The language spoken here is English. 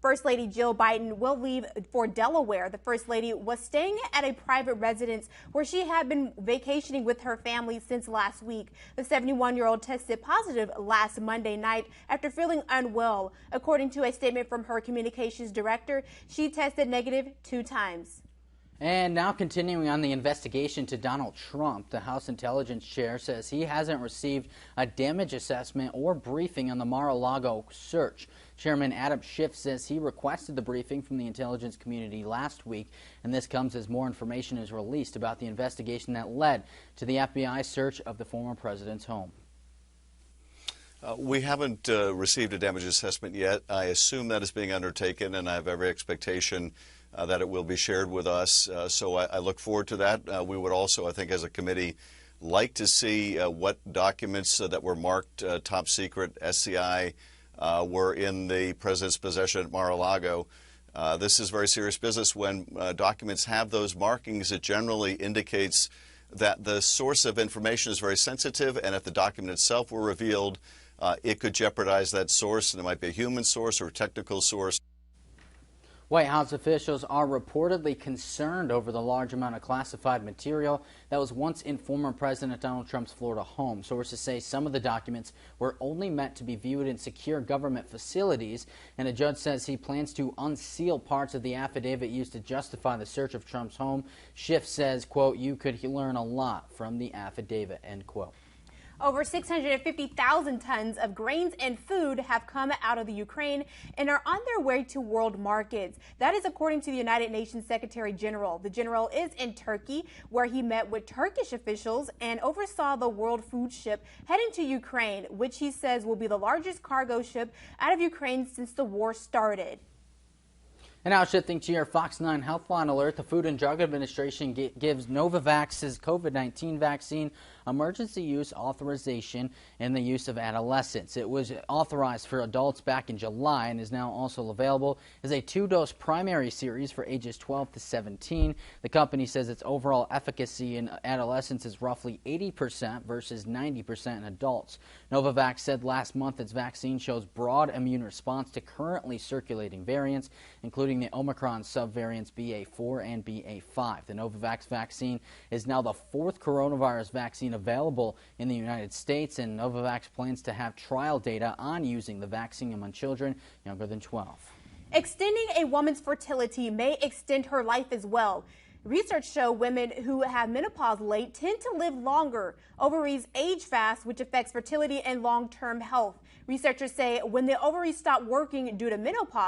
First Lady Jill Biden will leave for Delaware. The First Lady was staying at a private residence where she had been vacationing with her family since last week. The 71-year-old tested positive last Monday night after feeling unwell. According to a statement from her communications director, she tested negative 2 times. And now continuing on the investigation to Donald Trump, the House Intelligence Chair says he hasn't received a damage assessment or briefing on the Mar-a-Lago search. Chairman Adam Schiff says he requested the briefing from the intelligence community last week, and this comes as more information is released about the investigation that led to the FBI search of the former president's home. We haven't received a damage assessment yet. I assume that is being undertaken, and I have every expectation that it will be shared with us. So I look forward to that. We would also, I think, as a committee, like to see what documents that were marked top secret, SCI, were in the president's possession at Mar-a-Lago. This is very serious business. When documents have those markings, it generally indicates that the source of information is very sensitive, and if the document itself were revealed, it could jeopardize that source, and it might be a human source or a technical source. White House officials are reportedly concerned over the large amount of classified material that was once in former President Donald Trump's Florida home. Sources say some of the documents were only meant to be viewed in secure government facilities, and a judge says he plans to unseal parts of the affidavit used to justify the search of Trump's home. Schiff says, quote, "You could learn a lot from the affidavit," end quote. Over 650,000 tons of grains and food have come out of the Ukraine and are on their way to world markets. That is according to the United Nations Secretary General. The general is in Turkey, where he met with Turkish officials and oversaw the world food ship heading to Ukraine, which he says will be the largest cargo ship out of Ukraine since the war started. And now shifting to your Fox 9 Healthline alert, the Food and Drug Administration gives Novavax's COVID-19 vaccine emergency use authorization in the use of adolescents. It was authorized for adults back in July and is now also available as a 2-dose primary series for ages 12 to 17. The company says its overall efficacy in adolescents is roughly 80% versus 90% in adults. Novavax said last month its vaccine shows broad immune response to currently circulating variants, including the Omicron subvariants BA4 and BA5. The Novavax vaccine is now the 4th coronavirus vaccine available in the United States, and Novavax plans to have trial data on using the vaccine among children younger than 12. Extending a woman's fertility may extend her life as well. Research shows women who have menopause late tend to live longer. Ovaries age fast, which affects fertility and long-term health. Researchers say when the ovaries stop working due to menopause,